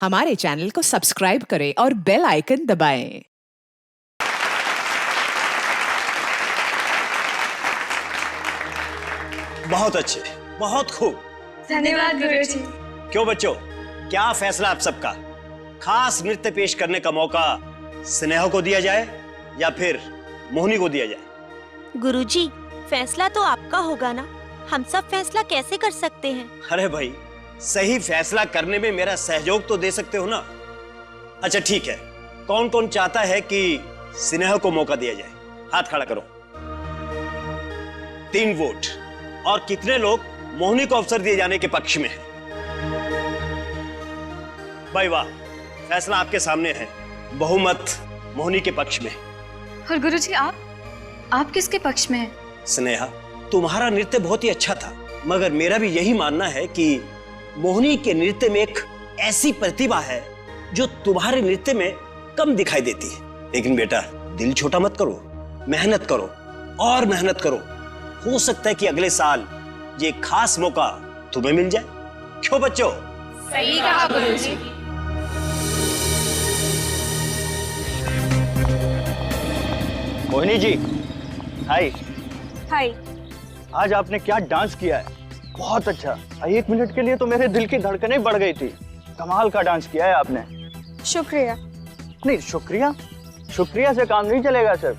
हमारे चैनल को सब्सक्राइब करें और बेल आइकन दबाएं। बहुत अच्छे, बहुत खूब। धन्यवाद गुरुजी। क्यों बच्चों, क्या फैसला आप सबका? खास नृत्य पेश करने का मौका स्नेहा को दिया जाए या फिर मोहिनी को दिया जाए? गुरुजी, फैसला तो आपका होगा ना, हम सब फैसला कैसे कर सकते हैं? अरे भाई, सही फैसला करने में मेरा सहयोग तो दे सकते हो ना। अच्छा ठीक है, कौन कौन चाहता है कि स्नेहा को मौका दिया जाए? हाथ खड़ा करो। 3 वोट। और कितने लोग मोहिनी को अवसर दिए जाने के पक्ष में हैं? भाई वाह, फैसला आपके सामने है, बहुमत मोहिनी के पक्ष में। और गुरुजी आप किसके पक्ष में हैं? स्नेहा, तुम्हारा नृत्य बहुत ही अच्छा था, मगर मेरा भी यही मानना है कि मोहिनी के नृत्य में एक ऐसी प्रतिभा है जो तुम्हारे नृत्य में कम दिखाई देती है। लेकिन बेटा, दिल छोटा मत करो, मेहनत करो और मेहनत करो। हो सकता है कि अगले साल ये खास मौका तुम्हें मिल जाए। क्यों बच्चों? सही कहा गुरुजी। मोहिनी जी, हाय। हाय। आज आपने क्या डांस किया है, बहुत अच्छा। 1 मिनट के लिए तो मेरे दिल की धड़कनें बढ़ गई थी। कमाल का डांस किया है आपने। शुक्रिया। नहीं, शुक्रिया से काम नहीं चलेगा सर,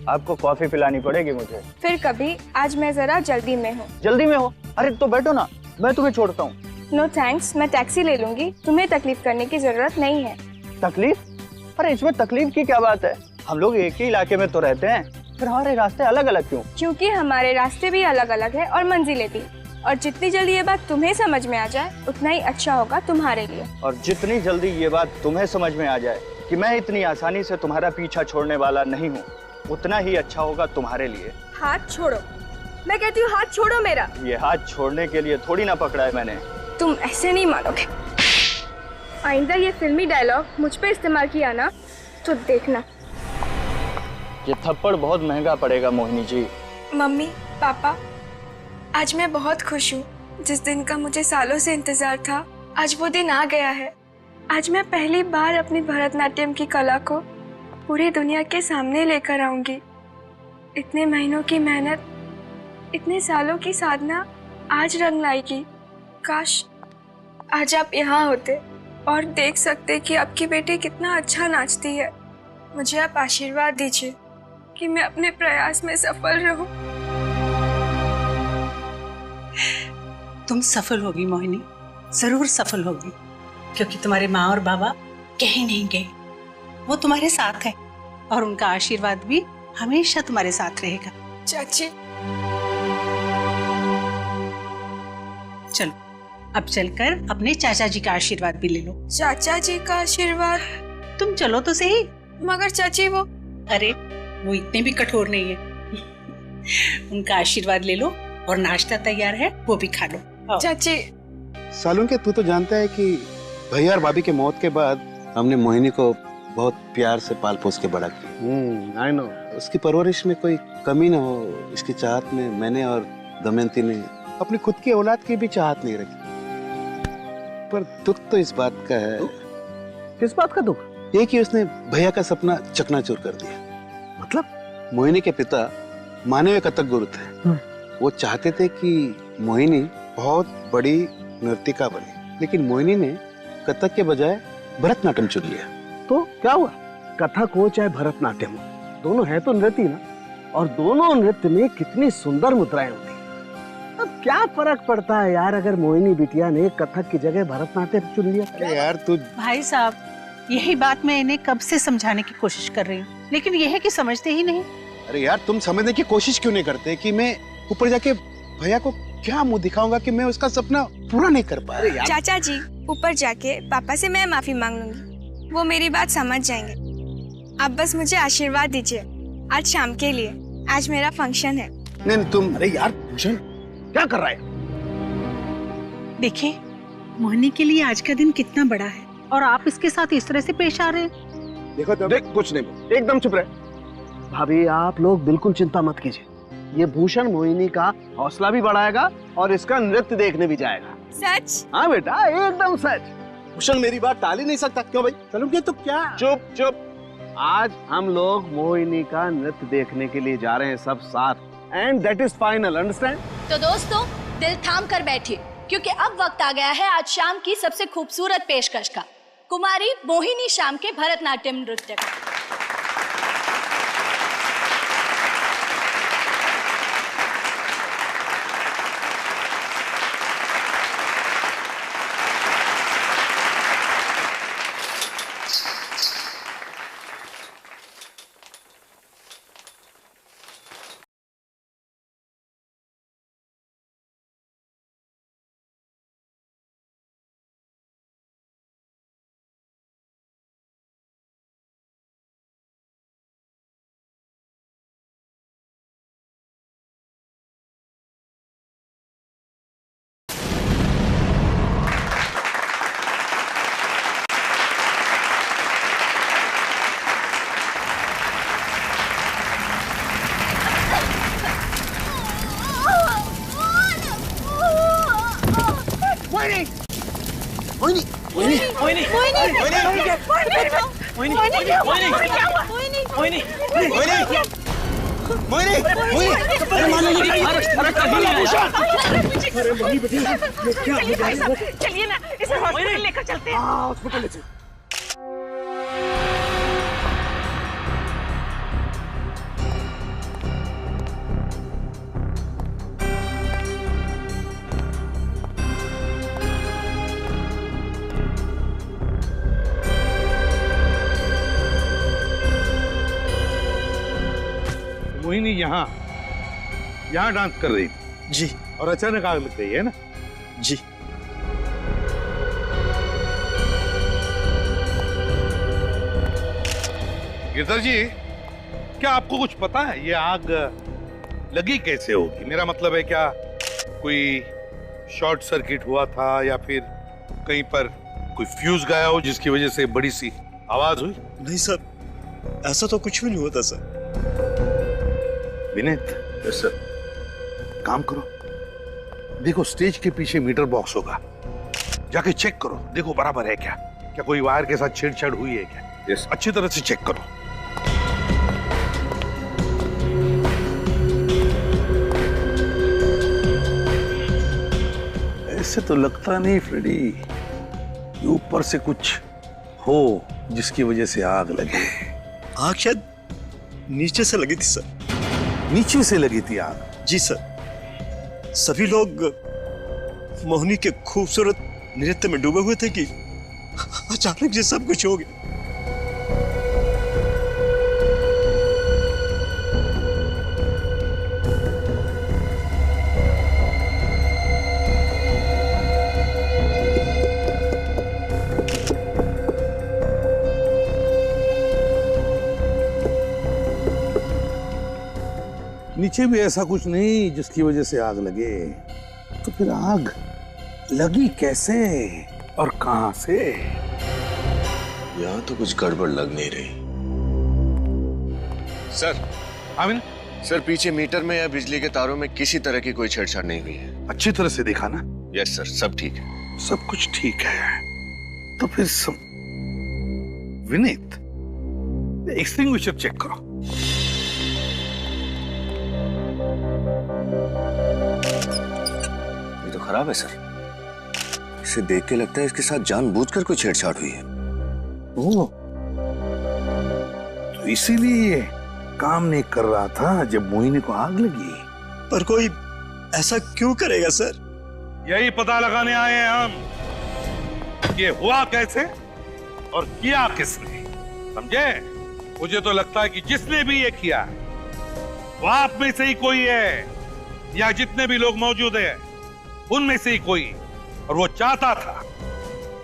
आपको कॉफी पिलानी पड़ेगी मुझे। फिर कभी, आज मैं जरा जल्दी में हूँ। जल्दी में हो? अरे तो बैठो ना, मैं तुम्हें छोड़ता हूँ। नो थैंक्स, मैं टैक्सी ले लूंगी, तुम्हें तकलीफ करने की जरूरत नहीं है। तकलीफ? अरे इसमें तकलीफ की क्या बात है, हम लोग एक ही इलाके में तो रहते हैं, फिर हमारे रास्ते अलग अलग क्यों? क्योंकि हमारे रास्ते भी अलग अलग है और मंजिलें भी। और जितनी जल्दी ये बात तुम्हें समझ में आ जाए उतना ही अच्छा होगा तुम्हारे लिए। और जितनी जल्दी ये बात तुम्हें समझ में आ जाए कि मैं इतनी आसानी से तुम्हारा पीछा छोड़ने वाला नहीं हूँ, उतना ही अच्छा होगा तुम्हारे लिए। हाथ छोड़ो, मैं कहती हूँ हाथ छोड़ो मेरा। ये हाथ छोड़ने के लिए थोड़ी ना पकड़ा है मैंने। तुम ऐसे नहीं मानोगे। आइंदा ये फिल्मी डायलॉग मुझ पे इस्तेमाल किया ना तो देखना। ये थप्पड़ बहुत महंगा पड़ेगा मोहिनी जी। मम्मी, पापा, आज मैं बहुत खुश हूँ। जिस दिन का मुझे सालों से इंतजार था, आज वो दिन आ गया है। आज मैं पहली बार अपनी भरतनाट्यम की कला को पूरी दुनिया के सामने लेकर आऊंगी। इतने महीनों की मेहनत, इतने सालों की साधना आज रंग लाएगी। काश आज आप यहाँ होते और देख सकते कि आपकी बेटी कितना अच्छा नाचती है। मुझे आप आशीर्वाद दीजिए कि मैं अपने प्रयास में सफल रहूं। तुम सफल होगी मोहिनी, जरूर सफल होगी, क्योंकि तुम्हारे माँ और बाबा कहीं नहीं गए, वो तुम्हारे साथ है और उनका आशीर्वाद भी हमेशा तुम्हारे साथ रहेगा। चाची, चलो अब चलकर अपने चाचा जी का आशीर्वाद भी ले लो। चाचा जी का आशीर्वाद? तुम चलो तो सही। मगर चाची वो... अरे वो इतने भी कठोर नहीं है। उनका आशीर्वाद ले लो और नाश्ता तैयार है, वो भी खा लो। चाची, सालों के तू तो जानता है कि भैया और भाभी के मौत के बाद हमने मोहिनी को बहुत प्यार से पाल पोस के बड़ा किया। आई नो, उसकी परवरिश में कोई कमी ना हो, इसकी चाहत में मैंने और दमयंती ने अपनी खुद की औलाद की भी चाहत नहीं रखी। पर दुख तो इस बात का है। किस बात का दुख? ये कि उसने भैया का सपना चकनाचूर कर दिया। मतलब? मोहिनी के पिता माने हुए कथक गुरु थे। वो चाहते थे कि मोहिनी बहुत बड़ी नर्तिका बने, लेकिन मोहिनी ने कथक के बजाय भरतनाट्यम चुन लिया। तो क्या हुआ? कथक हो चाहे भरतनाट्यम हो, दोनों है तो नृत्य ना, और दोनों नृत्य में कितनी सुंदर मुद्राएं होती। अब क्या फर्क पड़ता है यार, अगर मोहिनी बिटिया ने कथक की जगह भरतनाट्यम चुन लिया। अरे यार तू... भाई साहब, यही बात मैं इन्हें कब से समझाने की कोशिश कर रही हूँ, लेकिन यह है कि समझते ही नहीं। अरे यार, तुम समझने की कोशिश क्यों नहीं करते कि मैं ऊपर जाके भैया को क्या मुंह दिखाऊंगा कि मैं उसका सपना पूरा नहीं कर पाया। चाचा जी, ऊपर जाके पापा से मैं माफी मांग लूंगी, वो मेरी बात समझ जाएंगे। आप बस मुझे आशीर्वाद दीजिए आज शाम के लिए। आज मेरा फंक्शन है। नहीं तुम... अरे यार भूषण, क्या कर रहा है? देखिए, मोहिनी के लिए आज का दिन कितना बड़ा है और आप इसके साथ इस तरह से पेश आ रहे हैं। देखो तो देख, कुछ नहीं, एकदम चुप रहे। भाभी, आप लोग बिल्कुल चिंता मत कीजिए, ये भूषण मोहिनी का हौसला भी बढ़ाएगा और इसका नृत्य देखने भी जाएगा। सच? हाँ बेटा, एकदम सच। भूषण मेरी बात टाल ही नहीं सकता। क्यों भाई? चलोगे तो क्या? चुप चुप। आज हम लोग मोहिनी का नृत्य देखने के लिए जा रहे हैं सब साथ। And that is final, understand? तो दोस्तों दिल थाम कर बैठिए, क्योंकि अब वक्त आ गया है आज शाम की सबसे खूबसूरत पेशकश का, कुमारी मोहिनी शाम के भरतनाट्यम नृत्य का। मोहिनी, मोहिनी, मोहिनी, चलिए ना, इसे हॉस्पिटल लेकर चलते हैं। हॉस्पिटल ले चल। मोहिनी यहाँ डांस कर रही थी जी। और अचानक आग लग गई है ना? जी। गिरधर जी, क्या आपको कुछ पता है ये आग लगी कैसे होगी? मेरा मतलब है, क्या कोई शॉर्ट सर्किट हुआ था या फिर कहीं पर कोई फ्यूज गया हो जिसकी वजह से बड़ी सी आवाज हुई? नहीं सर, ऐसा तो कुछ भी नहीं होता सर। विनीत, सर, काम करो, देखो स्टेज के पीछे मीटर बॉक्स होगा, जाके चेक करो, देखो बराबर है क्या, क्या कोई वायर के साथ छेड़छाड़ हुई है क्या? यस, अच्छी तरह से चेक करो। ऐसे तो लगता नहीं फ्रेडी, ऊपर से कुछ हो जिसकी वजह से आग लगे। आग शायद नीचे से लगी थी सर। नीचे से लगी थी आग? जी सर, सभी लोग मोहिनी के खूबसूरत नृत्य में डूबे हुए थे कि अचानक ये सब कुछ हो गया। नीचे भी ऐसा कुछ नहीं जिसकी वजह से आग लगे, तो फिर आग लगी कैसे और कहां से? यहाँ तो कुछ गड़बड़ लग नहीं रही। सर, आमिन, सर पीछे मीटर में या बिजली के तारों में किसी तरह की कोई छेड़छाड़ नहीं हुई है। अच्छी तरह से देखा ना? यस सर, सब ठीक है। सब कुछ ठीक है, तो फिर सब। विनीत, एक्सटिंग्विशर चेक करो। ये तो खराब है सर, इसे देख के लगता है इसके साथ जानबूझकर कोई छेड़छाड़ हुई है। ओह, तो इसीलिए ये काम नहीं कर रहा था जब मोहिनी को आग लगी। पर कोई ऐसा क्यों करेगा सर? यही पता लगाने आए हैं हम, ये हुआ कैसे और किया किसने, समझे? मुझे तो लगता है कि जिसने भी ये किया वो आप में से ही कोई है, या जितने भी लोग मौजूद हैं उनमें से ही कोई। और वो चाहता था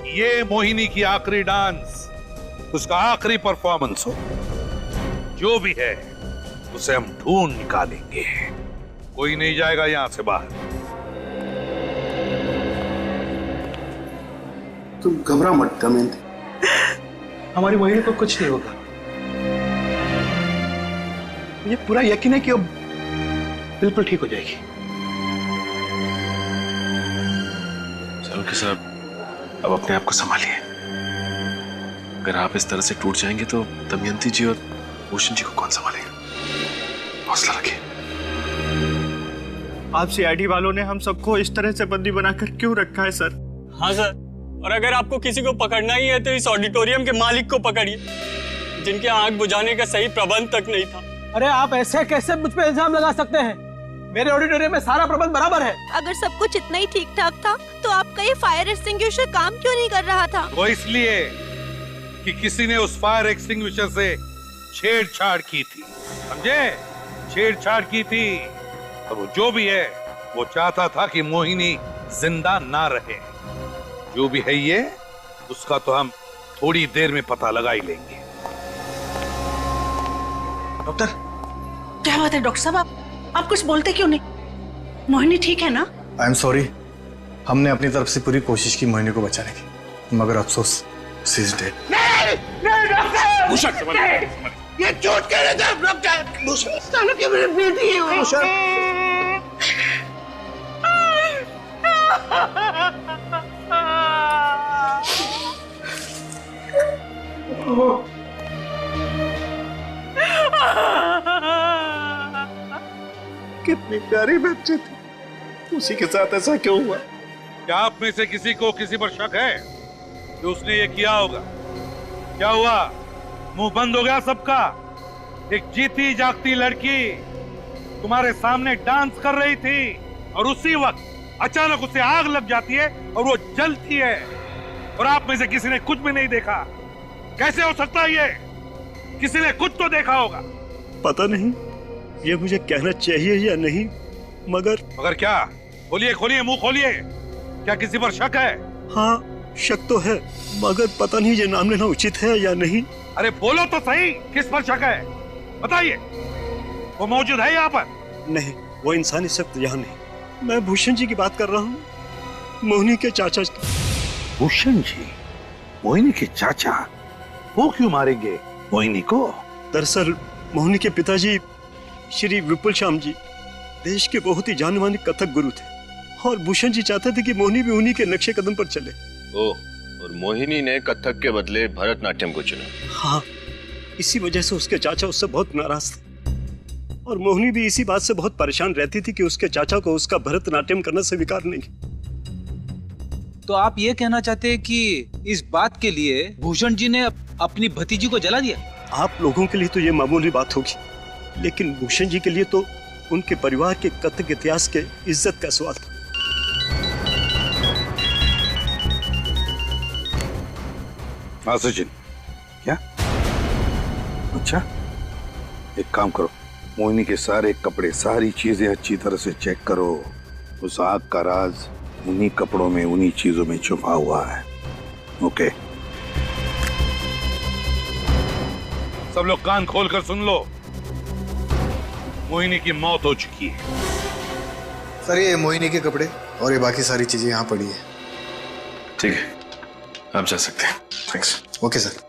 ये मोहिनी की आखिरी डांस, उसका आखिरी परफॉर्मेंस हो। जो भी है उसे हम ढूंढ निकालेंगे, कोई नहीं जाएगा यहां से बाहर। तुम घबरा मत दमयंती, हमारी मोहिनी को कुछ नहीं होगा। मुझे पूरा यकीन है कि अब बिल्कुल ठीक हो जाएगी। चलो कि साहब, अब अपने आप को संभालिए। अगर आप इस तरह से टूट जाएंगे तो दमयंती जी और भूषण जी को कौन संभालेगा? हौसला रखिए। आप सीआईडी वालों ने हम सबको इस तरह से बंदी बनाकर क्यों रखा है सर? हाँ सर, और अगर आपको किसी को पकड़ना ही है तो इस ऑडिटोरियम के मालिक को पकड़िए, जिनके आग बुझाने का सही प्रबंध तक नहीं था। अरे आप ऐसे कैसे मुझ पे इल्जाम लगा सकते हैं? मेरे ऑडिटोरियम में सारा प्रबंध बराबर है। अगर सब कुछ इतना ही ठीक ठाक था तो आपका ये फायर एक्सटिंग्विशर काम क्यों नहीं कर रहा था? वो इसलिए कि किसी ने उस फायर एक्सटिंग्विशर से छेड़छाड़ की थी, समझे? छेड़छाड़ की थी। और वो जो भी है वो चाहता था कि मोहिनी जिंदा ना रहे। जो भी है ये, उसका तो हम थोड़ी देर में पता लगा ही लेंगे। डॉक्टर, क्या बात है डॉक्टर साहब? आप कुछ बोलते क्यों नहीं? मोहिनी ठीक है ना? आई एम सॉरी, हमने अपनी तरफ से पूरी कोशिश की मोहिनी को बचाने की, मगर अफसोस शी इज डेड। नहीं डॉक्टर, भूषण ये चोट कह रहे थे डॉक्टर। भूषण सालों की मेरी बेटी है भूषण। कितनी प्यारी बच्ची थी, उसी के साथ ऐसा क्यों हुआ? क्या आप में से किसी को किसी पर शक है कि उसने ये किया होगा? क्या हुआ? मुंह बंद हो गया सबका? एक जीती जागती लड़की तुम्हारे सामने डांस कर रही थी और उसी वक्त अचानक उसे आग लग जाती है और वो जलती है, और आप में से किसी ने कुछ भी नहीं देखा। कैसे हो सकता है ये? किसी ने कुछ तो देखा होगा। पता नहीं ये मुझे कहना चाहिए या नहीं, मगर क्या? खोलिए खोलिए, मुंह खोलिए। क्या किसी पर शक है? हाँ, शक तो है, मगर पता नहीं ये नाम लेना उचित है या नहीं। अरे बोलो तो सही, किस पर शक है? बताइए। वो मौजूद है यहाँ पर? नहीं, वो इंसान इस वक्त यहाँ नहीं। मैं भूषण जी की बात कर रहा हूँ, मोहिनी के चाचा। भूषण जी? मोहिनी के चाचा? वो क्यों मारेंगे मोहिनी को? दरअसल मोहिनी के पिताजी श्री विपुल श्याम जी देश के बहुत ही जाने माने कथक गुरु थे, और भूषण जी चाहते थे कि मोहिनी भी उन्हीं के नक्शे कदम पर चले। और मोहिनी ने कथक के बदले भरतनाट्यम को चुना। हाँ, इसी वजह से उसके चाचा उससे बहुत नाराज थे, और मोहिनी भी इसी बात से बहुत परेशान रहती थी कि उसके चाचा को उसका भरतनाट्यम करना स्वीकार नहीं। तो आप ये कहना चाहते हैं कि इस बात के लिए भूषण जी ने अपनी भतीजी को जला दिया? आप लोगों के लिए तो ये मामूली बात होगी, लेकिन भूषण जी के लिए तो उनके परिवार के कथक इतिहास के इज्जत का सवाल था। हाँ सचिन, क्या? अच्छा, एक काम करो, मोहिनी के सारे कपड़े, सारी चीजें अच्छी तरह से चेक करो। उस आग का राज उन्हीं कपड़ों में, उन्हीं चीजों में छुपा हुआ है। ओके, सब लोग कान खोलकर सुन लो। मोहिनी की मौत हो चुकी है। सर, ये मोहिनी के कपड़े और ये बाकी सारी चीजें यहाँ पड़ी है। ठीक है, आप जा सकते हैं। थैंक्स। Okay sir.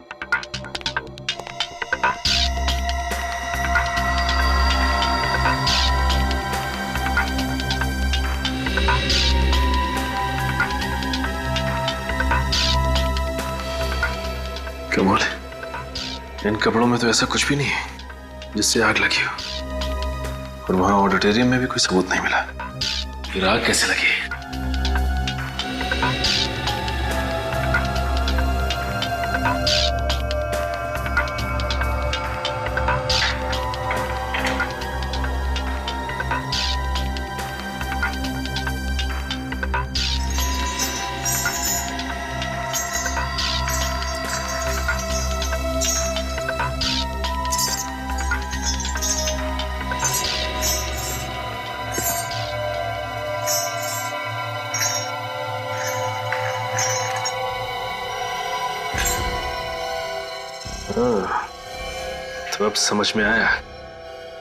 क्या बोले? इन कपड़ों में तो ऐसा कुछ भी नहीं है जिससे आग लगी हो, और वहां ऑडिटोरियम में भी कोई सबूत नहीं मिला। फिर आग कैसे लगी? तो अब समझ में आया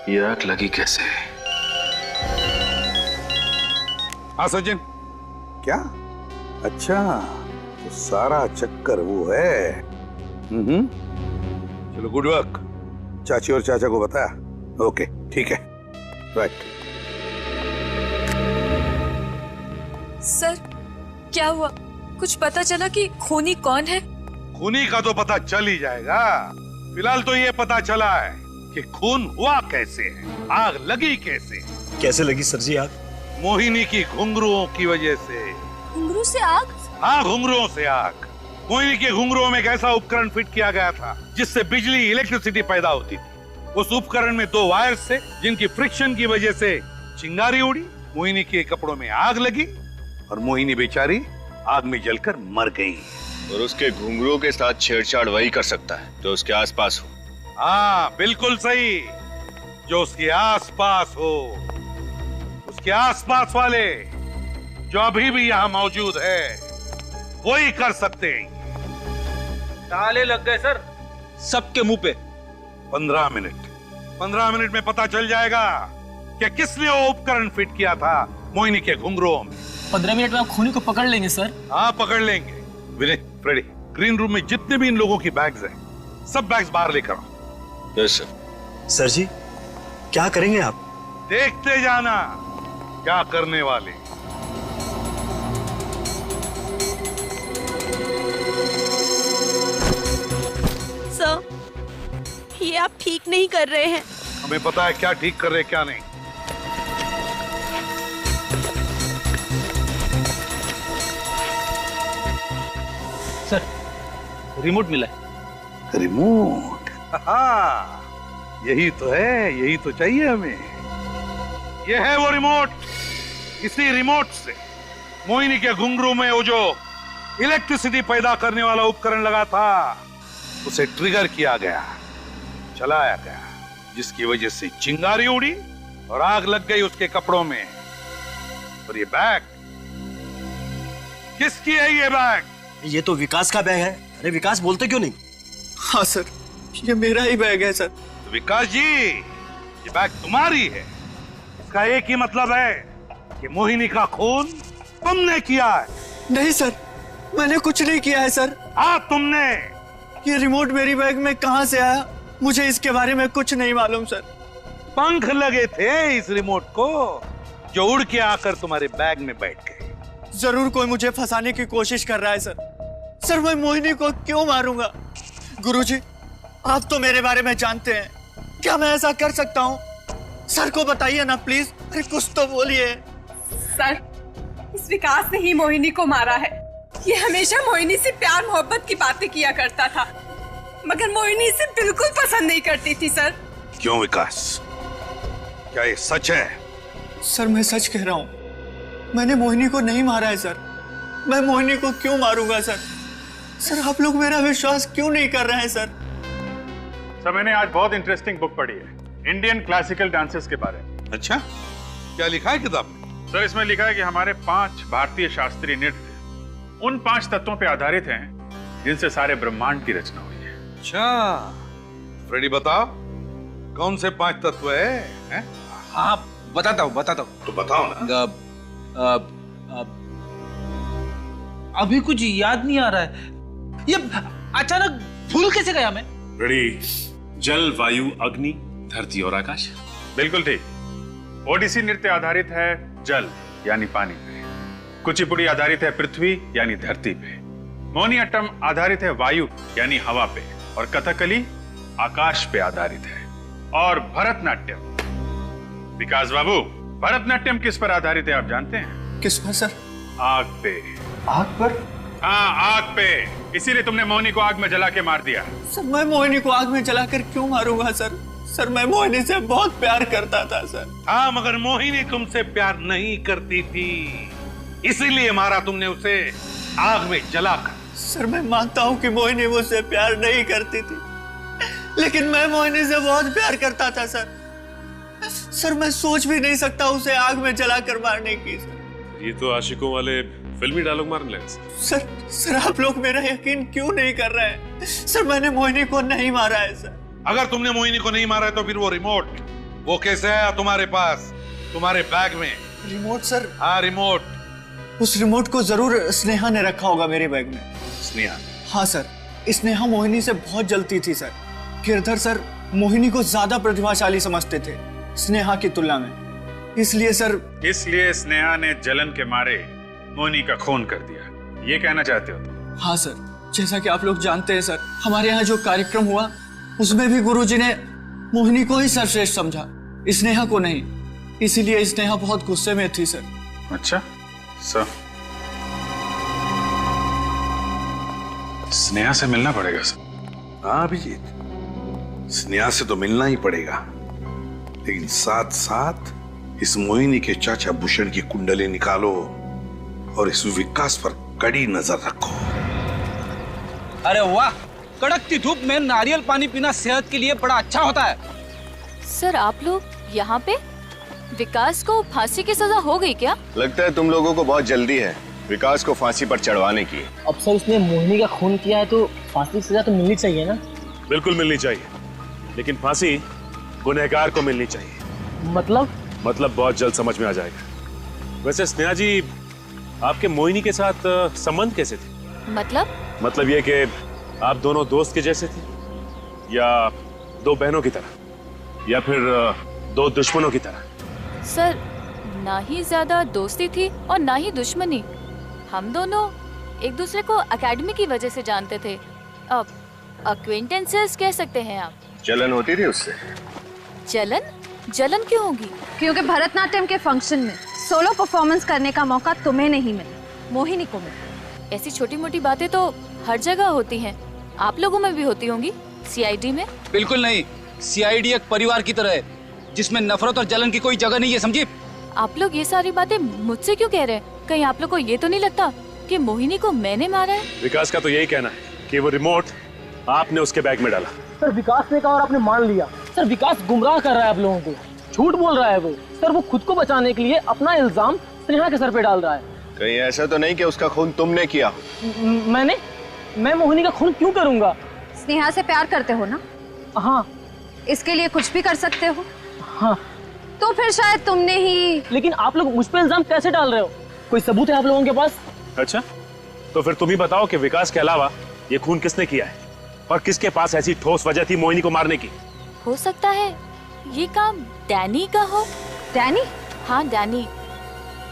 ये आग लगी कैसे। हाँ सचिन, क्या? अच्छा, तो सारा चक्कर वो है। चलो, गुड वर्क। चाची और चाचा को बताया? ओके, ठीक है, राइट। सर, क्या हुआ? कुछ पता चला कि खूनी कौन है? खूनी का तो पता चल ही जाएगा। फिलहाल तो ये पता चला है कि खून हुआ कैसे है, आग लगी कैसे। कैसे लगी सर जी आग? मोहिनी की घुंघरुओं की वजह से। घुंघरू से आग? हाँ, घुंघरुओं से आग। मोहिनी के घुंघरुओं में एक ऐसा उपकरण फिट किया गया था जिससे बिजली, इलेक्ट्रिसिटी पैदा होती थी। उस उपकरण में 2 वायर्स थे जिनकी फ्रिक्शन की वजह से चिंगारी उड़ी, मोहिनी के कपड़ों में आग लगी और मोहिनी बेचारी आग में जलकर मर गई। और उसके घुंघरुओं के साथ छेड़छाड़ वही कर सकता है जो उसके आसपास हो। हाँ, बिल्कुल सही, जो उसके आसपास हो। उसके आसपास वाले जो अभी भी यहाँ मौजूद है वही कर सकते हैं। ताले लग गए सर सबके मुंह पे। 15 मिनट में पता चल जाएगा कि किसने वो उपकरण फिट किया था मोहिनी के घुंघरुओं में। 15 मिनट में आप खूनी को पकड़ लेंगे सर? हाँ, पकड़ लेंगे। विनय, फ्रेडी, ग्रीन रूम में जितने भी इन लोगों की बैग्स हैं, सब बैग्स बाहर लेकर आओ। Yes sir. सर जी, क्या करेंगे आप? देखते जाना क्या करने वाले। सर, ये आप ठीक नहीं कर रहे हैं। हमें पता है क्या ठीक कर रहे क्या नहीं। सर, रिमोट मिला है। रिमोट? हाँ, यही तो है, यही तो चाहिए हमें। यह है वो रिमोट। इसी रिमोट से मोहिनी के घुंघरू में वो जो इलेक्ट्रिसिटी पैदा करने वाला उपकरण लगा था उसे ट्रिगर किया गया, चलाया गया, जिसकी वजह से चिंगारी उड़ी और आग लग गई उसके कपड़ों में। और ये बैग किसकी है? ये बैग? ये तो विकास का बैग है। अरे विकास, बोलते क्यों नहीं? हाँ सर, ये मेरा ही बैग है सर। तो विकास जी, ये बैग तुम्हारी है। इसका एक ही मतलब है कि मोहिनी का खून तुमने किया है। नहीं सर, मैंने कुछ नहीं किया है सर। हाँ, तुमने। ये रिमोट मेरी बैग में कहाँ से आया, मुझे इसके बारे में कुछ नहीं मालूम सर। पंख लगे थे इस रिमोट को जो उड़ के आकर तुम्हारे बैग में बैठ गए। जरूर कोई मुझे फंसाने की कोशिश कर रहा है सर। सर, मैं मोहिनी को क्यों मारूंगा? गुरुजी, आप तो मेरे बारे में जानते हैं। क्या मैं ऐसा कर सकता हूँ? सर को बताइए ना प्लीज। अरे कुछ तो बोलिए। सर, इस विकास ने ही मोहिनी को मारा है। ये हमेशा मोहिनी से प्यार मोहब्बत की बातें किया करता था, मगर मोहिनी इसे बिल्कुल पसंद नहीं करती थी सर। क्यों विकास, क्या ये सच है? सर, मैं सच कह रहा हूँ। मैंने मोहिनी को नहीं मारा है सर। मैं मोहिनी को क्यों मारूंगा सर? सर, आप लोग मेरा विश्वास क्यों नहीं कर रहे हैं सर? सर, मैंने आज बहुत इंटरेस्टिंग बुक पढ़ी है इंडियन क्लासिकल डांसेस के बारे में। अच्छा, क्या लिखा है किताब में? सर, इसमें लिखा है कि हमारे 5 भारतीय शास्त्रीय नृत्य उन 5 तत्वों पे आधारित हैं जिनसे सारे ब्रह्मांड की रचना हुई है। अच्छा, फ्रेडी बताओ कौन से 5 तत्व है? हाँ, बताता हूँ। तो बताओ ना। अभी कुछ याद नहीं आ रहा है। ये अचानक भूल कैसे गया मैं? रेडी, जल, वायु, अग्नि, धरती और आकाश। बिल्कुल ठीक। ओडिसी नृत्य आधारित है जल यानी पानी पे, कुचिपुड़ी आधारित है पृथ्वी यानी धरती पे, मोहिनीअट्टम आधारित है वायु यानी हवा पे, और कथकली आकाश पे आधारित है। और भरतनाट्यम, विकास बाबू, भरतनाट्यम किस पर आधारित है आप जानते हैं? किस पर सर? आग पे। आग पर? हाँ, आग पे। इसीलिए तुमने मोहिनी को आग में जला के मार दिया। सर, मैं मोहिनी को आग में जलाकर क्यों मारूंगा सर? सर, मैं मोहिनी से बहुत प्यार करता था सर। हाँ, मगर मोहिनी तुमसे प्यार नहीं करती थी, इसीलिए मारा तुमने उसे आग में जलाकर। सर, मैं मानता हूँ कि मोहिनी मुझसे प्यार नहीं करती थी, लेकिन मैं मोहिनी से बहुत प्यार करता था सर। सर, मैं सोच भी नहीं सकता उसे आग में जलाकर मारने की। ये तो आशिकों वाले फिल्मी डायलॉग मारने लगे। सर, आप लोग मेरा यकीन क्यों नहीं कर रहे हैं? सर, मैंने मोहिनी को नहीं मारा है सर। अगर तुमने मोहिनी को नहीं मारा है तो फिर वो रिमोट, वो कैसे आया तुम्हारे पास, तुम्हारे बैग में? Remote sir? हाँ, रिमोट। उस रिमोट को जरूर स्नेहा ने रखा होगा मेरे बैग में। स्नेहा? हाँ सर, स्नेहा मोहिनी से बहुत जलती थी सर। गिरधर सर मोहिनी को ज्यादा प्रतिभाशाली समझते थे स्नेहा की तुलना में, इसलिए सर। इसलिए स्नेहा ने जलन के मारे मोहिनी का खून कर दिया। ये कहना चाहते हो तुम? हाँ सर, जैसा कि आप लोग जानते हैं सर, हमारे यहाँ जो कार्यक्रम हुआ उसमें भी गुरुजी ने मोहिनी को ही सर्वश्रेष्ठ समझा, स्नेहा को नहीं। इसीलिए स्नेहा बहुत गुस्से में थी सर। अच्छा सर, स्नेहा से मिलना पड़ेगा सर। हाँ अभिजीत, स्नेहा से तो मिलना ही पड़ेगा, लेकिन साथ साथ इस मोहिनी के चाचा भूषण की कुंडली निकालो और इस विकास पर कड़ी नजर रखो। अरे वाह, कड़कती धूप में नारियल पानी पीना सेहत के लिए बड़ा अच्छा होता है। सर आप लोग यहाँ पे? विकास को फांसी की सजा हो गई क्या? लगता है तुम लोगों को बहुत जल्दी है विकास को फांसी पर चढ़वाने की। अब सर उसने मोहिनी का खून किया है तो फांसी की सजा तो मिलनी चाहिए ना? बिल्कुल मिलनी चाहिए, लेकिन फांसी गुनहगार को मिलनी चाहिए। मतलब बहुत जल्द समझ में आ जाएगा। वैसे स्नेहा जी, आपके मोहिनी के साथ संबंध कैसे थे? मतलब ये कि आप दोनों दोस्त के जैसे थे, या दो बहनों की तरह, या फिर दो दुश्मनों की तरह? सर ना ही ज्यादा दोस्ती थी और ना ही दुश्मनी। हम दोनों एक दूसरे को एकेडमी की वजह से जानते थे। अब अक्वेंटेंसेस कह सकते हैं आप। जलन होती थी उससे? जलन क्यों होगी? क्योंकि भरतनाट्यम के फंक्शन में सोलो परफॉर्मेंस करने का मौका तुम्हें नहीं मिला, मोहिनी को मिला। ऐसी छोटी मोटी बातें तो हर जगह होती हैं, आप लोगों में भी होती होंगी। सीआईडी में? बिल्कुल नहीं, सीआईडी एक परिवार की तरह है जिसमें नफरत और जलन की कोई जगह नहीं है, समझी? आप लोग ये सारी बातें मुझसे क्यों कह रहे हैं? कहीं आप लोग को ये तो नहीं लगता कि मोहिनी को मैंने मारा है? विकास का तो यही कहना है कि वो रिमोट आपने उसके बैग में डाला। सर विकास ने कहा और आपने मान लिया। सर विकास गुमराह कर रहा है आप लोगों को, झूठ बोल रहा है वो। सर वो खुद को बचाने के लिए अपना इल्जाम स्नेहा के सर पे डाल रहा है। कहीं ऐसा तो नहीं कि उसका खून तुमने किया? मैं मोहिनी का खून क्यों करूंगा? स्नेहा से प्यार करते हो ना? हाँ। इसके लिए कुछ भी कर सकते हो? हाँ। तो फिर शायद तुमने ही। लेकिन आप लोग मुझ पे इल्जाम कैसे डाल रहे हो? कोई सबूत है आप लोगों के पास? अच्छा, तो फिर तुम ही बताओ कि विकास के अलावा ये खून किसने किया है और किसके पास ऐसी ठोस वजह थी मोहिनी को मारने की? हो सकता है ये काम डैनी का हो। डैनी? हाँ डैनी।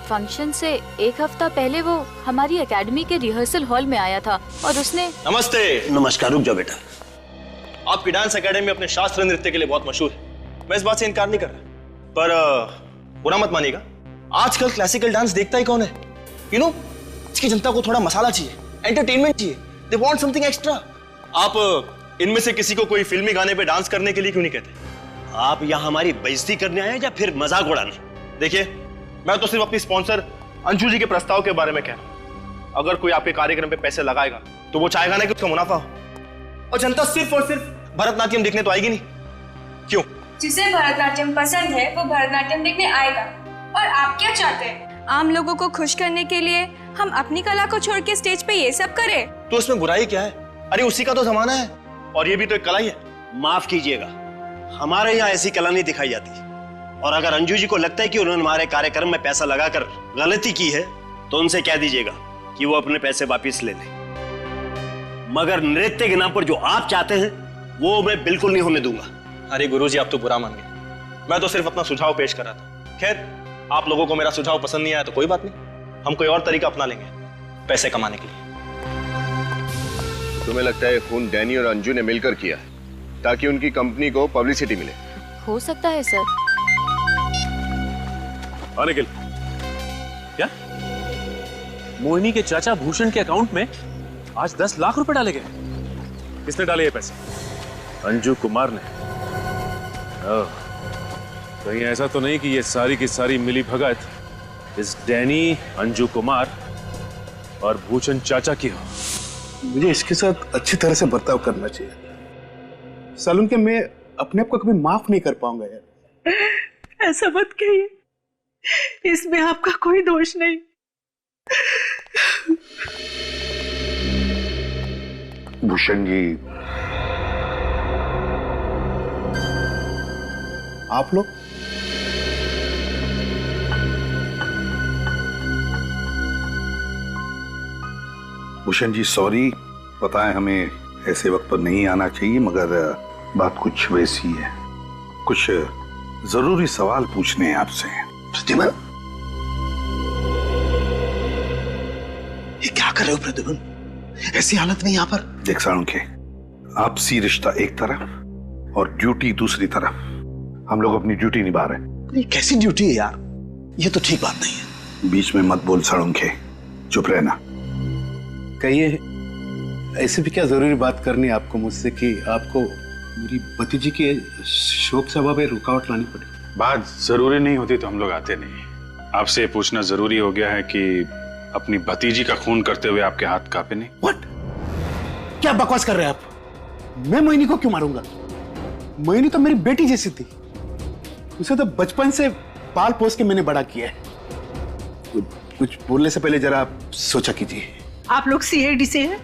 फंक्शन से एक हफ्ता पहले वो हमारी एकेडमी के रिहर्सल हॉल में आया था और उसने। नमस्ते। नमस्कार, रुक जाओ बेटा। आपकी डांस एकेडमी अपने शास्त्रीय नृत्य के लिए बहुत मशहूर है, मैं इस बात से इनकार नहीं कर रहा, पर बुरा मत मानिएगा, आजकल क्लासिकल डांस देखता ही कौन है? यू नो, इसकी जनता को थोड़ा मसाला चाहिए, एंटरटेनमेंट चाहिए, दे वांट समथिंग एक्स्ट्रा। आप इनमें से किसी को कोई फिल्मी गाने पे डांस करने के लिए क्यों नहीं कहते? आप यहाँ हमारी बेइज्जती करने आए या फिर मजाक उड़ाने? देखिए, मैं तो सिर्फ अपनी स्पॉन्सर अंशु जी के प्रस्ताव के बारे में कह रहा हूँ। अगर कोई आपके कार्यक्रम पे पैसे लगाएगा तो वो चाहेगा ना कि उसका मुनाफा हो, और जनता सिर्फ और सिर्फ भरतनाट्यम देखने तो आएगी नहीं। क्यों? जिसे भरतनाट्यम पसंद है वो भरतनाट्यम देखने आएगा। और आप क्या चाहते हैं? आम लोगों को खुश करने के लिए हम अपनी कला को छोड़ के स्टेज पे ये सब करें? तो उसमें बुराई क्या है? अरे उसी का तो जमाना है, और ये भी तो एक कला ही है। माफ कीजिएगा, हमारे यहाँ ऐसी कला नहीं दिखाई जाती, और अगर अंजू जी को लगता है कि उन्होंने हमारे कार्यक्रम में पैसा लगाकर गलती की है तो उनसे कह दीजिएगा कि वो अपने पैसे वापिस ले लें। मगर नृत्य के नाम पर जो आप चाहते हैं वो मैं बिल्कुल नहीं होने दूंगा। अरे गुरुजी, आप तो बुरा मान गए, मैं तो सिर्फ अपना सुझाव पेश कर रहा था। खैर, आप लोगों को मेरा सुझाव पसंद नहीं आया तो कोई बात नहीं, हम कोई और तरीका अपना लेंगे पैसे कमाने के लिए। तुम्हें लगता है खून डैनी और अंजू ने मिलकर किया ताकि उनकी कंपनी को पब्लिसिटी मिले? हो सकता है सर। निखिल, क्या मोहिनी के चाचा भूषण के अकाउंट में आज 10 लाख रुपए डाले गए? किसने डाले ये पैसे? अंजू कुमार ने। कहीं ऐसा तो नहीं कि ये सारी की सारी मिली भगत इस डैनी, अंजू कुमार और भूषण चाचा की हो? मुझे इसके साथ अच्छी तरह से बर्ताव करना चाहिए, सालून के मैं अपने आप को कभी माफ नहीं कर पाऊंगा यार। ऐसा मत कहिए, इसमें आपका कोई दोष नहीं। भूषण जी, आप लोग भूषण जी सॉरी, पता है हमें ऐसे वक्त पर नहीं आना चाहिए, मगर बात कुछ वैसी है। कुछ जरूरी सवाल पूछने हैं आपसे। प्रतिमा, ये क्या कर रहे हो प्रद्युम्न? ऐसी हालत में यहाँ पर। देख साळुंखे, आपसी रिश्ता एक तरफ और ड्यूटी दूसरी तरफ। हम लोग अपनी ड्यूटी निभा रहे हैं। ये कैसी ड्यूटी है यार? ये तो ठीक बात नहीं है। बीच में मत बोल साळुंखे, चुप रहना। कहिए, ऐसे भी क्या जरूरी बात करनी है आपको मुझसे कि आपको मेरी भतीजी के शोक सभा में रुकावट लानी पड़ी? बात जरूरी नहीं होती तो हम लोग आते नहीं। आपसे पूछना जरूरी हो गया है कि अपनी भतीजी का खून करते हुए आपके हाथ कांपे नहीं? What? क्या बकवास कर रहे हैं आप? मैं मोहिनी को क्यों मारूंगा? मोहिनी तो मेरी बेटी जैसी थी। उसे तो बचपन से पाल पोस के मैंने बड़ा किया है। कुछ बोलने से पहले जरा आप सोचा कीजिए। आप लोग सीआईडी से हैं,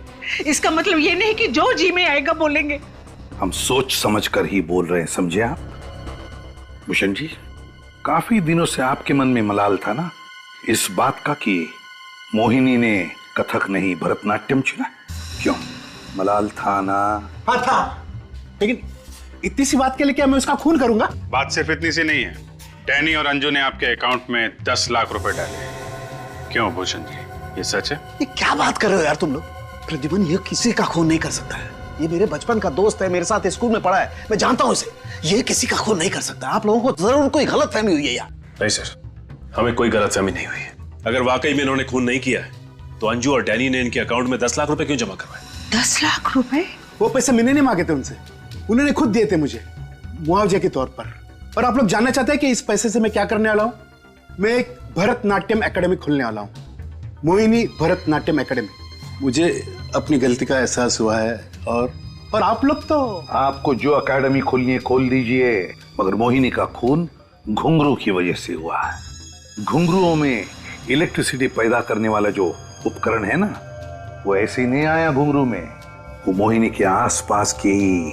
इसका मतलब ये नहीं कि जो जी में आएगा बोलेंगे। हम सोच समझ कर ही बोल रहे हैं, समझे आप? भूषण जी, काफी दिनों से आपके मन में मलाल था ना इस बात का कि मोहिनी ने कथक नहीं भरतनाट्यम चुना। क्यों, मलाल था ना? हाँ था, लेकिन इतनी सी बात के लिए क्या मैं उसका खून करूंगा? बात सिर्फ इतनी सी नहीं है। डैनी और अंजू ने आपके अकाउंट में 10 लाख रुपए डाले। क्यों भूषण जी, ये सच है? ये क्या बात कर रहे हो यार तुम लोग? प्रद्युम्न, ये किसी का खून नहीं कर सकता है। ये मेरे बचपन का दोस्त है, मेरे साथ स्कूल में पढ़ा है, मैं जानता हूं इसे। ये किसी का खून नहीं कर सकता। आप लोगों को जरूर कोई गलतफहमी हुई है यार। नहीं सर, हमें कोई गलतफहमी नहीं हुई है। अगर वाकई में इन्होंने खून नहीं किया है तो अंजू और डैनी ने इनके अकाउंट में 10 लाख रुपए क्यों जमा करवाए? 10 लाख रुपए? वो पैसे मैंने नहीं मांगे थे उनसे, उन्होंने खुद दिए थे मुझे मुआवजे के तौर पर। और आप लोग जानना चाहते हैं कि इस पैसे से मैं क्या करने वाला हूं? मैं एक भरतनाट्यम एकेडमी खोलने वाला हूं, मोहिनी भरतनाट्यम एकेडमी। मुझे अपनी गलती का एहसास हुआ है और आप लोग तो आपको जो एकेडमी खोलनी है खोल दीजिए, मगर मोहिनी का खून घुंघरू की वजह से हुआ है। घुंघरुओं में इलेक्ट्रिसिटी पैदा करने वाला जो उपकरण है ना, वो ऐसे नहीं आया घुंघरू में, वो मोहिनी के आसपास के ही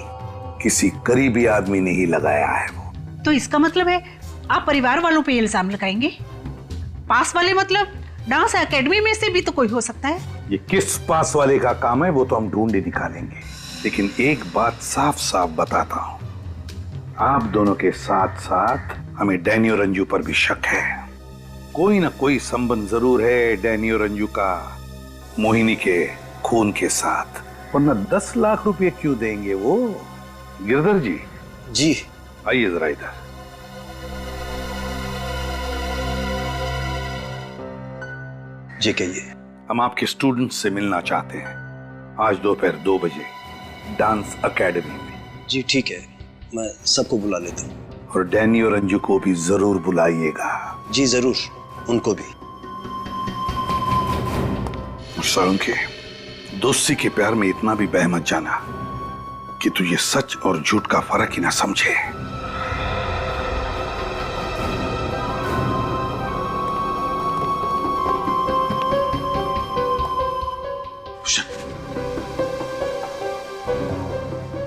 किसी करीबी आदमी ने ही लगाया है वो। तो इसका मतलब है आप परिवार वालों पे इल्जाम लगाएंगे? पास वाले मतलब डांस एकेडमी में से भी तो कोई हो सकता है। ये किस पास वाले का काम है वो तो हम ढूंढ निकालेंगे, लेकिन एक बात साफ साफ बताता हूं, आप दोनों के साथ साथ हमें डैनी और अंजू पर भी शक है। कोई ना कोई संबंध जरूर है डैनी और अंजू का मोहिनी के खून के साथ, वरना 10 लाख रुपए क्यों देंगे वो? गिरधर जी। जी आइए जरा इधर। जी कहिए। हम आपके स्टूडेंट्स से मिलना चाहते हैं आज दोपहर 2 बजे डांस एकेडमी में। जी ठीक है, मैं सबको बुला लेता हूँ। और डैनी और अंजू को भी जरूर बुलाइएगा। जी जरूर, उनको भी। साळुंखे, दोस्ती के प्यार में इतना भी बह मत जाना कि तू ये सच और झूठ का फर्क ही ना समझे।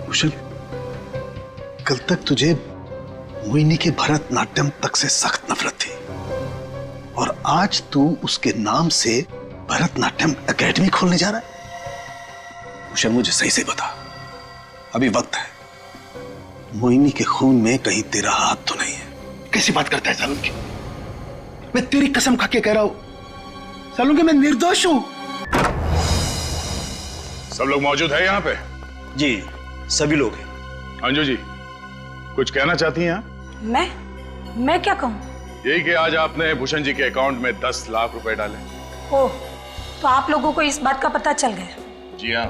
भूषण, कल तक तुझे मोहिनी के भरतनाट्यम तक से सख्त नफरत थी और आज तू उसके नाम से भरतनाट्यम एकेडमी खोलने जा रहा है। भूषण, मुझे सही से बता, अभी वक्त है। मोहिनी के खून में कहीं तेरा हाथ तो नहीं है? कैसी बात करता है सालुंखे? मैं तेरी कसम खा के कह रहा हूं सालुंखे, मैं निर्दोष हूं। सब लोग मौजूद है यहाँ पे? जी सभी लोग हैं। अंजू जी, कुछ कहना चाहती हैं? मैं क्या कहूँ? यही कि आज आपने भूषण जी के अकाउंट में 10 लाख रुपए डाले। ओह, तो आप लोगों को इस बात का पता चल गया? जी हाँ,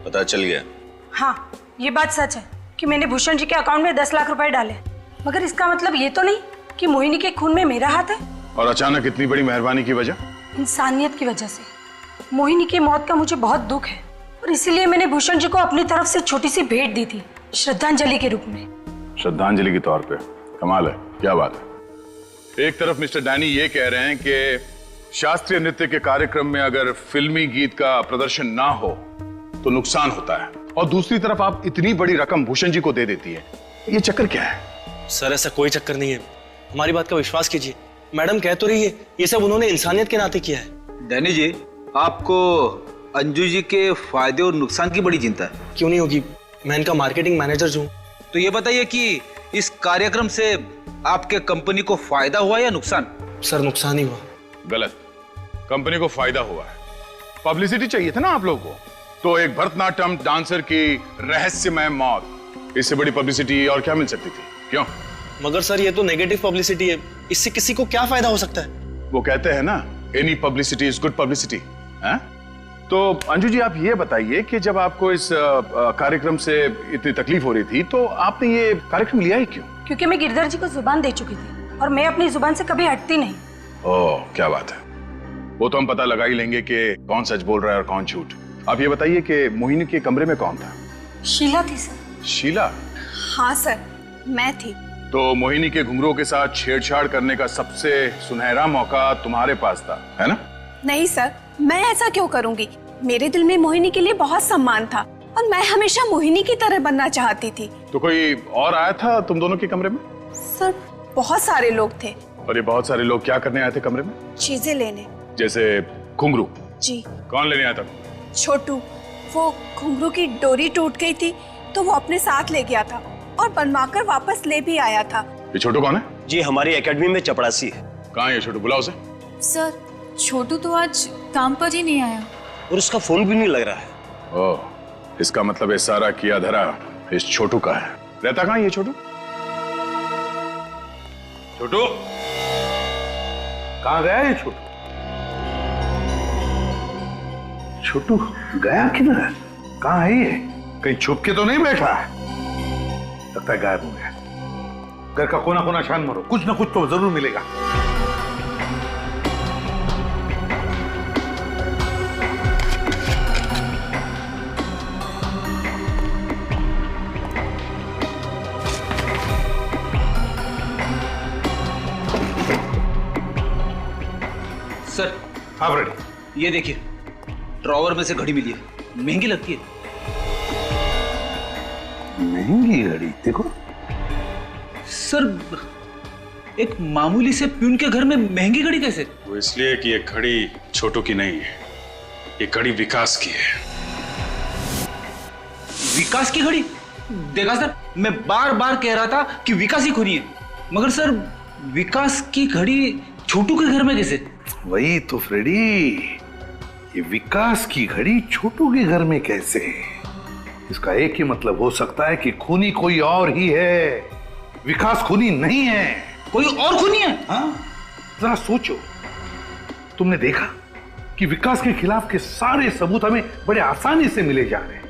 पता चल गया। हाँ, ये बात सच है कि मैंने भूषण जी के अकाउंट में 10 लाख रुपए डाले, मगर इसका मतलब ये तो नहीं कि मोहिनी के खून में मेरा हाथ है। और अचानक इतनी बड़ी मेहरबानी की वजह? इंसानियत की वजह से। मोहिनी की मौत का मुझे बहुत दुख है और इसीलिए मैंने भूषण जी को अपनी तरफ से छोटी सी भेंट दी थी, श्रद्धांजलि के रूप में। श्रद्धांजलि के तौर पे? कमाल है, क्या बात है। एक तरफ मिस्टर डैनी ये कह रहे हैं कि शास्त्रीय नृत्य के कार्यक्रम में अगर फिल्मी गीत का प्रदर्शन ना हो तो नुकसान होता है, और दूसरी तरफ आप इतनी बड़ी रकम भूषण जी को दे देती है। ये चक्कर क्या है? सर ऐसा कोई चक्कर नहीं है, हमारी बात का विश्वास कीजिए। मैडम कह तो रही है ये सब उन्होंने इंसानियत के नाते किया है। डैनी जी, आपको अंजू जी के फायदे और नुकसान की बड़ी चिंता है। क्यों नहीं होगी, मैं इनका मार्केटिंग मैनेजर हूँ। तो ये बताइए कि इस कार्यक्रम से आपके कंपनी को फायदा हुआ या नुकसान? सर नुकसान ही हुआ। गलत, कंपनी को फायदा हुआ है। पब्लिसिटी चाहिए था ना आप लोगों को। तो एक भरतनाट्यम डांसर की रहस्यमय मौत, इससे बड़ी पब्लिसिटी और क्या मिल सकती थी? क्यों? मगर सर ये तो नेगेटिव पब्लिसिटी है, इससे किसी को क्या फायदा हो सकता है? वो कहते हैं ना, any publicity is good publicity. तो अंजू जी, आप ये बताइए कि जब आपको इस कार्यक्रम से इतनी तकलीफ हो रही थी तो आपने ये कार्यक्रम लिया ही क्यों? क्योंकि मैं गिरधर जी को जुबान दे चुकी थी और मैं अपनी जुबान से कभी हटती नहीं। ओह, क्या बात है। वो तो हम पता लगा ही लेंगे कि कौन सच बोल रहा है और कौन झूठ। आप ये बताइए कि मोहिनी के कमरे में कौन था? शीला थी सर। शीला? हाँ सर, मैं थी। तो मोहिनी के घुंघरूओं के साथ छेड़छाड़ करने का सबसे सुनहरा मौका तुम्हारे पास था, है ना? नहीं सर, मैं ऐसा क्यों करूंगी? मेरे दिल में मोहिनी के लिए बहुत सम्मान था और मैं हमेशा मोहिनी की तरह बनना चाहती थी। तो कोई और आया था तुम दोनों के कमरे में? सर, बहुत सारे लोग थे। और ये बहुत सारे लोग क्या करने आए थे कमरे में? चीजें लेने। जैसे घुंघरू? जी। कौन लेने आया था? छोटू। वो घुंघरू की डोरी टूट गई थी तो वो अपने साथ ले गया था और बनवाकर वापस ले भी आया था। ये छोटू कौन है? जी हमारी एकेडमी में चपरासी है। कहाँ है ये छोटू? बुलाओ उसे। सर, छोटू तो आज काम पर ही नहीं आया और उसका फोन भी नहीं लग रहा है। ओह, इसका मतलब ये सारा किया धरा इस छोटू का है। रहता कहाँ ये छोटू? छोटू कहाँ गया ये छोटू? छोटू गया किधर है? कहाँ है ये? कहीं छुप के तो नहीं बैठा है? लगता है गायब हो गया। घर का कोना कोना छान मारो, कुछ ना कुछ तो जरूर मिलेगा। सर। हाँ रेडी। ये देखिए, ड्रॉवर में से घड़ी मिली है, महंगी लगती है। महंगी घड़ी? देखो सर, एक मामूली से प्यून के घर में महंगी घड़ी कैसे? वो इसलिए कि ये घड़ी छोटू की नहीं है, ये घड़ी विकास की है। विकास की घड़ी? देखा सर, मैं बार बार कह रहा था कि विकास ही खूनी है, मगर सर विकास की घड़ी छोटू के घर में कैसे? वही तो फ्रेडी, ये विकास की घड़ी छोटू के घर में कैसे? इसका एक ही मतलब हो सकता है कि खूनी कोई और ही है, विकास खूनी नहीं है। कोई और खूनी है? हाँ, जरा सोचो। तुमने देखा कि विकास के खिलाफ के सारे सबूत हमें बड़े आसानी से मिले जा रहे हैं,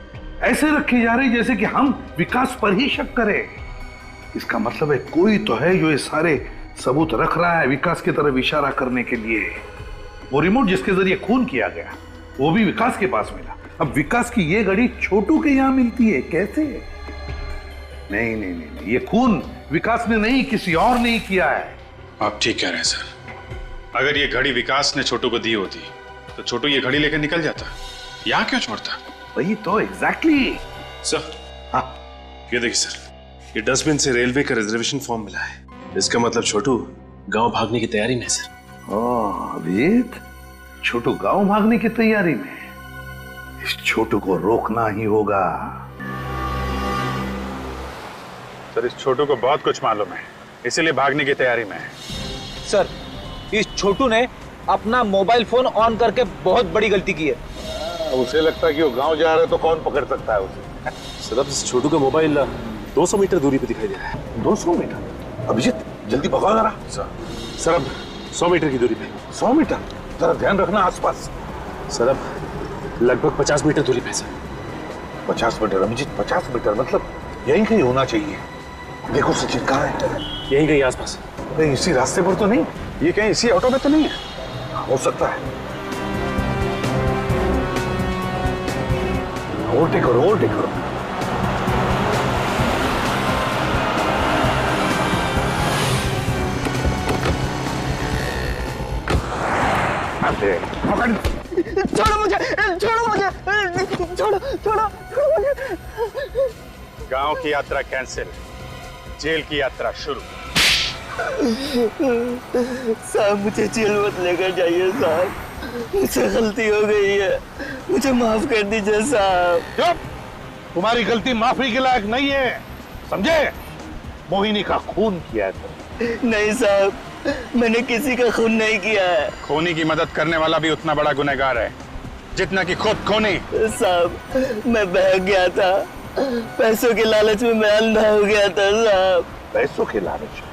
ऐसे रखे जा रहे हैं जैसे कि हम विकास पर ही शक करें। इसका मतलब है कोई तो है जो ये सारे सबूत रख रहा है विकास की तरफ इशारा करने के लिए। वो रिमोट जिसके जरिए खून किया गया वो भी विकास के पास मिला। अब विकास की ये घड़ी छोटू के यहां मिलती है, कैसे? नहीं नहीं नहीं, ये खून विकास ने नहीं, किसी और ने किया है। आप ठीक कह रहे हैं सर। अगर ये घड़ी विकास ने छोटू को दी होती तो छोटू ये घड़ी लेकर निकल जाता, यहाँ क्यों छोड़ता? वही तो, एग्जैक्टली। सर, हाँ ये देखिए सर, ये डस्टबिन से रेलवे का रिजर्वेशन फॉर्म मिला है। इसका मतलब छोटू गांव भागने की तैयारी में सर। अभिजीत, छोटू गांव भागने की तैयारी में? इस छोटू को रोकना ही होगा। सर, इस छोटू को बहुत कुछ मालूम है, इसीलिए भागने की तैयारी में है। सर, इस छोटू ने अपना मोबाइल फोन ऑन करके बहुत बड़ी गलती की है। उसे लगता है कि वो गांव जा रहा है तो कौन पकड़ सकता है उसे? सर, अब इस छोटू का मोबाइल 200 मीटर दूरी पे दिखाई दे रहा है। 200 मीटर? अभिजीत जल्दी भगाओ जरा। सर अब 100 मीटर की दूरी पे। 100 मीटर? जरा ध्यान रखना आसपास। सर अब लगभग 50 मीटर दूरी पे सर। 50 मीटर? अभिजीत 50 मीटर मतलब यहीं कहीं होना चाहिए। देखो सचिन, कहाँ है? यहीं कहीं आसपास। नहीं, इसी रास्ते पर तो नहीं? ये कहीं इसी ऑटो में तो नहीं है? हो सकता है। ओवरटेक करो, ओवरटेक करो। छोड़ो मुझे, छोड़ो मुझे, छोड़ो छोड़ो छोड़ो मुझे। गांव की यात्रा कैंसिल, जेल की यात्रा शुरू। साहब मुझे जेल मत लेकर जाइए साहब, मुझसे गलती हो गई है, मुझे माफ कर दीजिए साहब। चुप! तुम्हारी गलती माफी के लायक नहीं है, समझे? मोहिनी का खून किया है तुमने। नहीं साहब, मैंने किसी का खून नहीं किया है। खूनी की मदद करने वाला भी उतना बड़ा गुनहगार है जितना कि खुद खोनी। साहब मैं बहक गया था, पैसों के लालच में मैं अंधा हो गया था साहब। पैसों के लालच?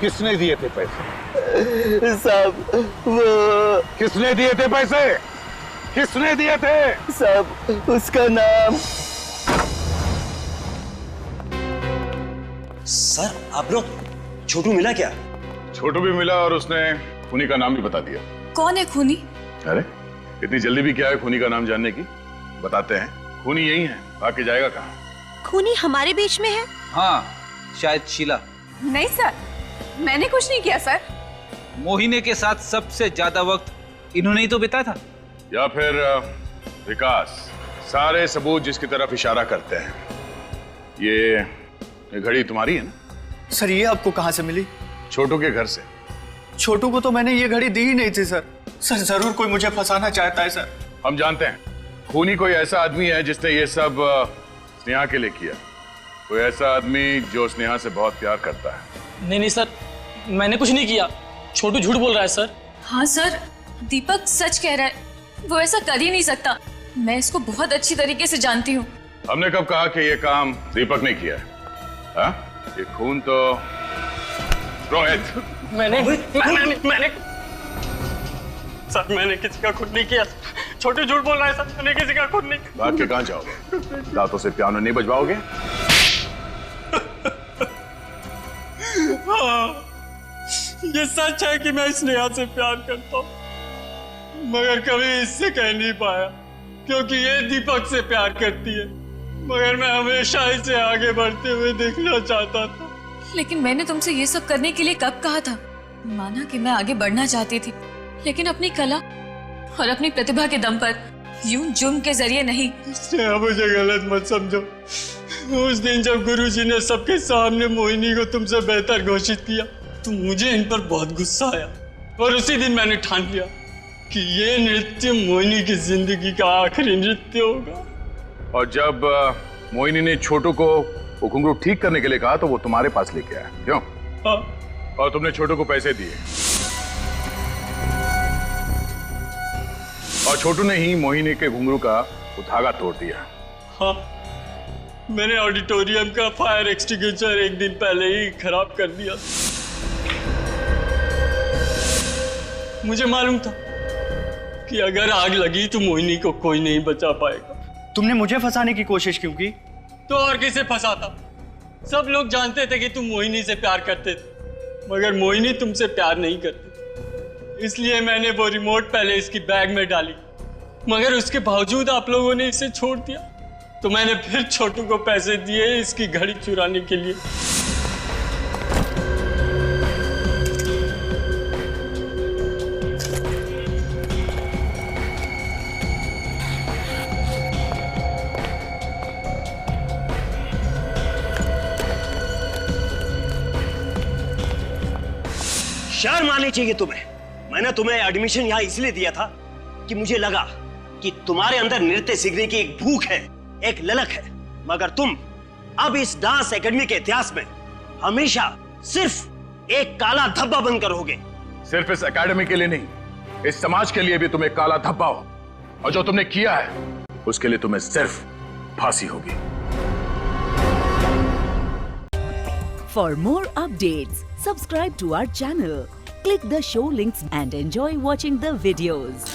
किसने दिए थे पैसे? साहब वो किसने दिए थे पैसे? किसने दिए थे? साहब उसका नाम। सर आप लोग, छोटू मिला क्या? छोटू भी मिला और उसने खूनी का नाम भी बता दिया। कौन है खूनी? अरे इतनी जल्दी भी क्या है खूनी का नाम जानने की? बताते हैं, खूनी यही है, भाग के जाएगा कहाँ? खूनी हमारे बीच में है? हाँ शायद शीला। नहीं सर, मैंने कुछ नहीं किया सर। मोहिनी के साथ सबसे ज्यादा वक्त इन्होंने ही तो बिताया था। या फिर विकास? सारे सबूत जिसकी तरफ इशारा करते हैं। ये घड़ी तुम्हारी है ना? सर ये आपको कहाँ से मिली? छोटू के घर से। छोटू को तो मैंने ये घड़ी दी ही नहीं थी सर। सर जरूर कोई मुझे फंसाना चाहता है सर। हम जानते हैं खूनी कोई ऐसा आदमी है जिसने ये सब स्नेहा के लिए किया। कोई ऐसा आदमी जो स्नेहा से बहुत प्यार करता है। नहीं सर, मैंने कुछ नहीं किया। छोटू झूठ बोल रहा है सर। हाँ सर, दीपक सच कह रहा है, वो ऐसा कर ही नहीं सकता। मैं इसको बहुत अच्छी तरीके से जानती हूँ। हमने कब कहा कि ये काम दीपक ने किया है? हाँ? ये खून तो रोहित। मैंने सर, मैंने किसी का खून नहीं किया। छोटू झूठ बोल रहा है सर, मैंने किसी का खून नहीं। भाग के कहाँ जाओगे? दांतों से पियानो नहीं बजवाओगे? हाँ, ये सच है कि मैं स्नेहा से प्यार करता हूँ, मगर कभी इससे कह नहीं पाया क्योंकि ये दीपक से प्यार करती है। मगर मैं हमेशा इसे आगे बढ़ते हुए देखना चाहता था। लेकिन मैंने तुमसे ये सब करने के लिए कब कहा था? माना कि मैं आगे बढ़ना चाहती थी, लेकिन अपनी कला और अपनी प्रतिभा के दम पर, यूं जुर्म के जरिए नहीं। मुझे गलत मत समझो। उस दिन जब गुरुजी ने सबके सामने मोहिनी को तुमसे बेहतर घोषित किया तो मुझे इन पर बहुत गुस्सा आया और उसी दिन मैंने ठान लिया कि ये नृत्य मोहिनी की जिंदगी का आखिरी नृत्य होगा। और जब मोहिनी ने छोटू को वो घुंघरू ठीक करने के लिए कहा तो वो तुम्हारे पास लेके आया, क्यों? हाँ। और तुमने छोटू को पैसे दिए और छोटू ने ही मोहिनी के घुंघरू का वो धागा तोड़ दिया। हाँ, मैंने ऑडिटोरियम का फायर एक्सटिंग्विशर एक दिन पहले ही खराब कर दिया। मुझे मालूम था कि अगर आग लगी तो मोहिनी को कोई नहीं बचा पाएगा। तुमने मुझे फंसाने की कोशिश क्यों की? तो और किसे फंसाता? सब लोग जानते थे कि तुम मोहिनी से प्यार करते थे, मगर मोहिनी तुमसे प्यार नहीं करती। इसलिए मैंने वो रिमोट पहले इसकी बैग में डाली, मगर उसके बावजूद आप लोगों ने इसे छोड़ दिया। तो मैंने फिर छोटू को पैसे दिए इसकी घड़ी चुराने के लिए। शर्म आनी चाहिए तुम्हें। मैंने तुम्हें एडमिशन यहाँ इसलिए दिया था कि मुझे लगा कि तुम्हारे अंदर नृत्य सीखने की एक भूख है, एक ललक है। मगर तुम अब इस डांस एकेडमी के इतिहास में हमेशा सिर्फ एक काला धब्बा बनकर रहोगे। सिर्फ इस एकेडमी के लिए नहीं, इस समाज के लिए भी तुम एक काला धब्बा हो, और जो तुमने किया है उसके लिए तुम्हें सिर्फ फांसी होगी। For more updates, subscribe to our channel, click the show links and enjoy watching the videos.